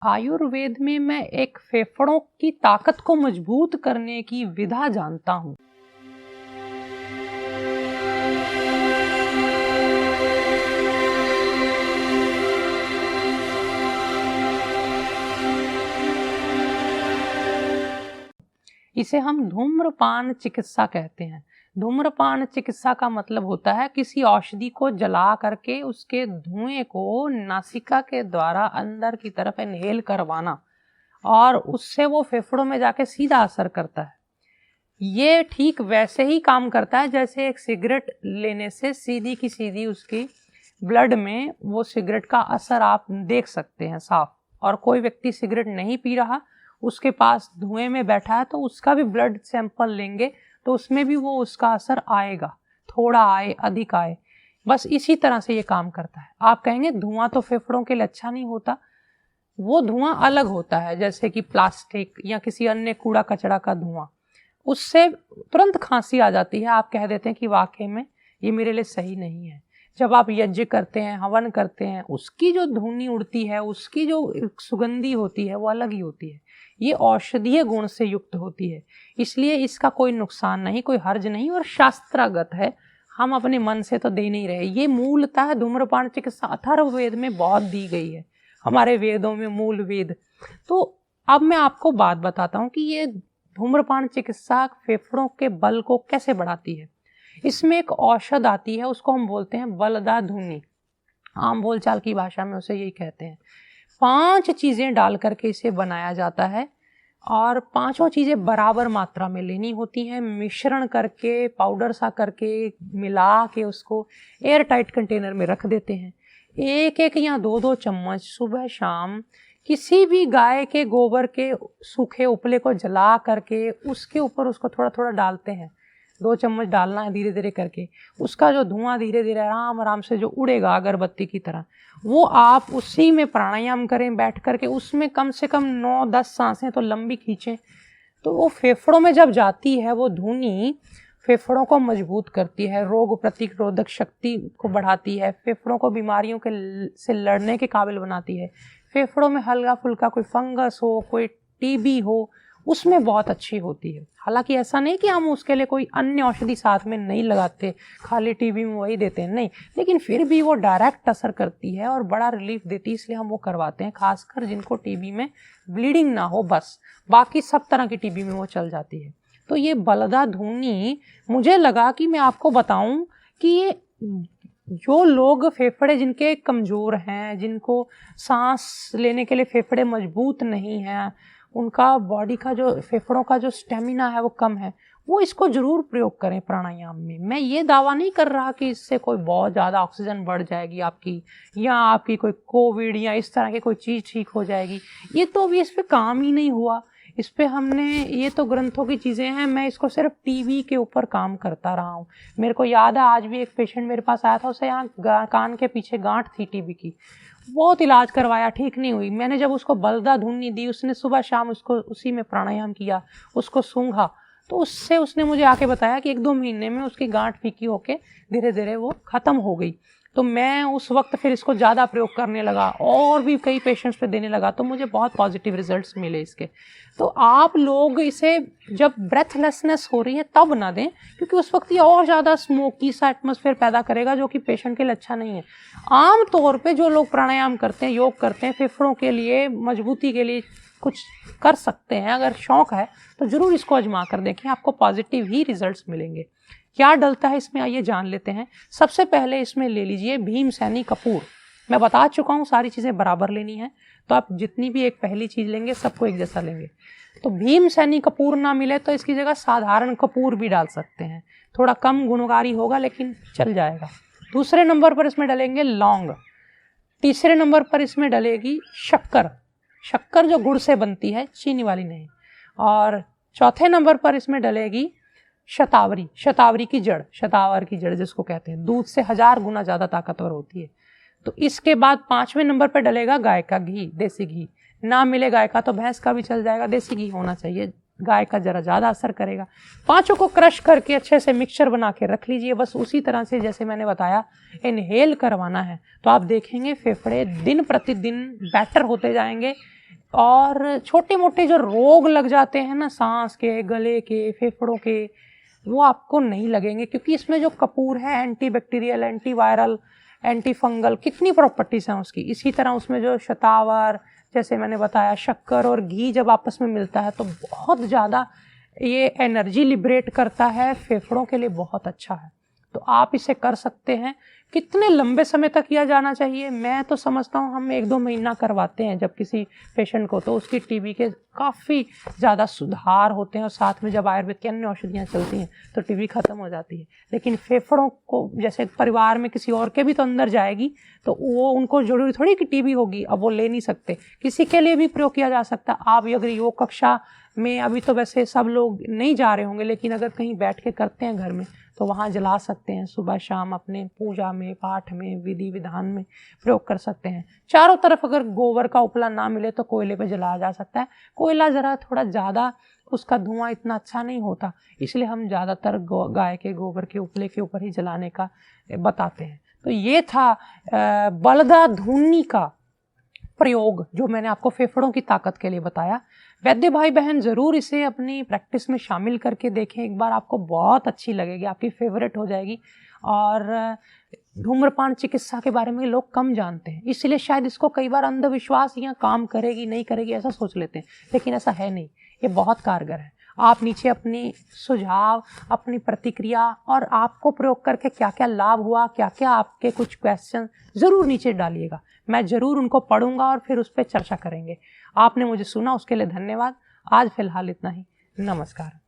आयुर्वेद में मैं एक फेफड़ों की ताकत को मजबूत करने की विधा जानता हूँ। इसे हम धूम्रपान चिकित्सा कहते हैं। धूम्रपान चिकित्सा का मतलब होता है किसी औषधि को जला करके उसके धुएं को नासिका के द्वारा अंदर की तरफ इनहेल करवाना और उससे वो फेफड़ों में जाके सीधा असर करता है। ये ठीक वैसे ही काम करता है जैसे एक सिगरेट लेने से सीधी की सीधी उसकी ब्लड में वो सिगरेट का असर आप देख सकते हैं साफ। और कोई व्यक्ति सिगरेट नहीं पी रहा, उसके पास धुएं में बैठा है, तो उसका भी ब्लड सैंपल लेंगे तो उसमें भी वो उसका असर आएगा, थोड़ा आए अधिक आए। बस इसी तरह से ये काम करता है। आप कहेंगे धुआं तो फेफड़ों के लिए अच्छा नहीं होता। वो धुआं अलग होता है, जैसे कि प्लास्टिक या किसी अन्य कूड़ा कचरा का धुआं, उससे तुरंत खांसी आ जाती है। आप कह देते हैं कि वाकई में ये मेरे लिए सही नहीं है। जब आप यज्ञ करते हैं, हवन करते हैं, उसकी जो धुनी उड़ती है, उसकी जो सुगंधी होती है वो अलग ही होती है। ये औषधीय गुण से युक्त होती है, इसलिए इसका कोई नुकसान नहीं, कोई हर्ज नहीं और शास्त्रागत है। हम अपने मन से तो दे नहीं रहे। ये मूलतः धूम्रपान चिकित्सा अथर्ववेद में बहुत दी गई है, हमारे वेदों में, मूल वेद। तो अब मैं आपको बात बताता हूँ कि ये धूम्रपान चिकित्सा फेफड़ों के बल को कैसे बढ़ाती है। इसमें एक औषध आती है, उसको हम बोलते हैं बलदा धुनी। आम बोलचाल की भाषा में उसे यही कहते हैं। 5 चीजें डाल करके इसे बनाया जाता है और 5 चीजें बराबर मात्रा में लेनी होती हैं। मिश्रण करके, पाउडर सा करके मिला के उसको एयर टाइट कंटेनर में रख देते हैं। 1-1 या 2-2 चम्मच सुबह शाम किसी भी गाय के गोबर के सूखे उपले को जला करके उसके ऊपर उसको थोड़ा थोड़ा डालते हैं। 2 चम्मच डालना है धीरे धीरे करके। उसका जो धुआं धीरे धीरे आराम आराम से जो उड़ेगा अगरबत्ती की तरह, वो आप उसी में प्राणायाम करें बैठ करके। उसमें कम से कम 9-10 सांसें तो लंबी खींचें। तो वो फेफड़ों में जब जाती है, वो धुनी फेफड़ों को मजबूत करती है, रोग प्रतिरोधक शक्ति को बढ़ाती है, फेफड़ों को बीमारियों के से लड़ने के काबिल बनाती है। फेफड़ों में हल्का फुल्का कोई फंगस हो, कोई टीबी हो, उसमें बहुत अच्छी होती है। हालांकि ऐसा नहीं कि हम उसके लिए कोई अन्य औषधि साथ में नहीं लगाते, खाली टीबी में वही देते हैं, नहीं, लेकिन फिर भी वो डायरेक्ट असर करती है और बड़ा रिलीफ देती है, इसलिए हम वो करवाते हैं। खासकर जिनको टीबी में ब्लीडिंग ना हो, बस बाकी सब तरह की टीबी में वो चल जाती है। तो ये बलदा धुनी, मुझे लगा कि मैं आपको बताऊं कि ये जो लोग फेफड़े जिनके कमज़ोर हैं, जिनको सांस लेने के लिए फेफड़े मजबूत नहीं हैं, उनका बॉडी का जो फेफड़ों का जो स्टेमिना है वो कम है, वो इसको ज़रूर प्रयोग करें प्राणायाम में। मैं ये दावा नहीं कर रहा कि इससे कोई बहुत ज़्यादा ऑक्सीजन बढ़ जाएगी आपकी, या आपकी कोई कोविड या इस तरह की कोई चीज़ ठीक हो जाएगी। ये तो अभी इस पर काम ही नहीं हुआ। इस पे हमने, ये तो ग्रंथों की चीज़ें हैं, मैं इसको सिर्फ टीबी के ऊपर काम करता रहा हूँ। मेरे को याद है आज भी एक पेशेंट मेरे पास आया था, उसे यहाँ कान के पीछे गांठ थी टीबी की। बहुत इलाज करवाया, ठीक नहीं हुई। मैंने जब उसको बलदा धुनी दी, उसने सुबह शाम उसको उसी में प्राणायाम किया, उसको सूंघा, तो उससे उसने मुझे आके बताया कि 1-2 महीने में उसकी गांठ फीकी होके धीरे धीरे वो ख़त्म हो गई। तो मैं उस वक्त फिर इसको ज़्यादा प्रयोग करने लगा और भी कई पेशेंट्स पे देने लगा, तो मुझे बहुत पॉजिटिव रिजल्ट्स मिले इसके। तो आप लोग इसे जब ब्रेथलेसनेस हो रही है तब ना दें, क्योंकि उस वक्त ये और ज़्यादा स्मोकी सा एटमॉस्फेयर पैदा करेगा, जो कि पेशेंट के लिए अच्छा नहीं है। आम तौर पे जो लोग प्राणायाम करते हैं, योग करते हैं, फेफड़ों के लिए मजबूती के लिए कुछ कर सकते हैं, अगर शौक है तो ज़रूर इसको आजमा कर देखें, आपको पॉजिटिव ही रिजल्ट्स मिलेंगे। क्या डलता है इसमें, आइए जान लेते हैं। सबसे पहले इसमें ले लीजिए भीमसेनी कपूर। मैं बता चुका हूँ सारी चीज़ें बराबर लेनी है, तो आप जितनी भी एक पहली चीज़ लेंगे सबको एक जैसा लेंगे। तो भीमसेनी कपूर ना मिले तो इसकी जगह साधारण कपूर भी डाल सकते हैं, थोड़ा कम गुणकारी होगा लेकिन चल जाएगा। दूसरे नंबर पर इसमें डलेंगे लौंग। तीसरे नंबर पर इसमें डलेगी शक्कर, शक्कर जो गुड़ से बनती है, चीनी वाली नहीं। और चौथे नंबर पर इसमें डलेगी शतावरी, शतावरी की जड़, शतावर की जड़ जिसको कहते हैं, दूध से 1000 गुना ज़्यादा ताकतवर होती है। तो इसके बाद 5वें नंबर पर डलेगा गाय का घी, देसी घी। ना मिले गाय का तो भैंस का भी चल जाएगा, देसी घी होना चाहिए, गाय का जरा ज़्यादा असर करेगा। 5 को क्रश करके अच्छे से मिक्सचर बना के रख लीजिए। बस उसी तरह से जैसे मैंने बताया इनहेल करवाना है, तो आप देखेंगे फेफड़े दिन प्रतिदिन बेटर होते जाएंगे। और छोटे मोटे जो रोग लग जाते हैं ना, सांस के, गले के, फेफड़ों के, वो आपको नहीं लगेंगे, क्योंकि इसमें जो कपूर है एंटीबैक्टीरियल, एंटीवायरल, एंटी फंगल, कितनी प्रॉपर्टीज हैं उसकी। इसी तरह उसमें जो शतावर, जैसे मैंने बताया, शक्कर और घी जब आपस में मिलता है तो बहुत ज़्यादा ये एनर्जी लिबरेट करता है, फेफड़ों के लिए बहुत अच्छा है। तो आप इसे कर सकते हैं। कितने लंबे समय तक किया जाना चाहिए? मैं तो समझता हूँ हम 1-2 महीना करवाते हैं जब किसी पेशेंट को, तो उसकी टीबी के काफ़ी ज़्यादा सुधार होते हैं, और साथ में जब आयुर्वेद की अन्य औषधियाँ चलती हैं तो टीबी ख़त्म हो जाती है। लेकिन फेफड़ों को, जैसे परिवार में किसी और के भी तो अंदर जाएगी, तो वो उनको जरूरी थोड़ी कि टीबी होगी, अब वो ले नहीं सकते, किसी के लिए भी प्रयोग किया जा सकता है। आप अगर योग कक्षा में, अभी तो वैसे सब लोग नहीं जा रहे होंगे, लेकिन अगर कहीं बैठ के करते हैं घर में तो वहाँ जला सकते हैं, सुबह शाम अपने पूजा में, पाठ में, विधि विधान में प्रयोग कर सकते हैं। चारों तरफ अगर गोबर का उपला ना मिले तो कोयले पे जलाया जा सकता है। कोयला ज़रा थोड़ा ज़्यादा, उसका धुआं इतना अच्छा नहीं होता, इसलिए हम ज़्यादातर गाय के गोबर के उपले के ऊपर ही जलाने का बताते हैं। तो ये था बलदा धूनी का प्रयोग जो मैंने आपको फेफड़ों की ताकत के लिए बताया। वैद्य भाई बहन ज़रूर इसे अपनी प्रैक्टिस में शामिल करके देखें एक बार, आपको बहुत अच्छी लगेगी, आपकी फेवरेट हो जाएगी। और धूम्रपान चिकित्सा के बारे में लोग कम जानते हैं, इसलिए शायद इसको कई बार अंधविश्वास या काम करेगी नहीं करेगी ऐसा सोच लेते हैं, लेकिन ऐसा है नहीं, ये बहुत कारगर है। आप नीचे अपनी सुझाव, अपनी प्रतिक्रिया और आपको प्रयोग करके क्या क्या लाभ हुआ, क्या क्या आपके कुछ क्वेश्चन ज़रूर नीचे डालिएगा, मैं ज़रूर उनको पढ़ूंगा और फिर उस पर चर्चा करेंगे। आपने मुझे सुना उसके लिए धन्यवाद। आज फिलहाल इतना ही, नमस्कार।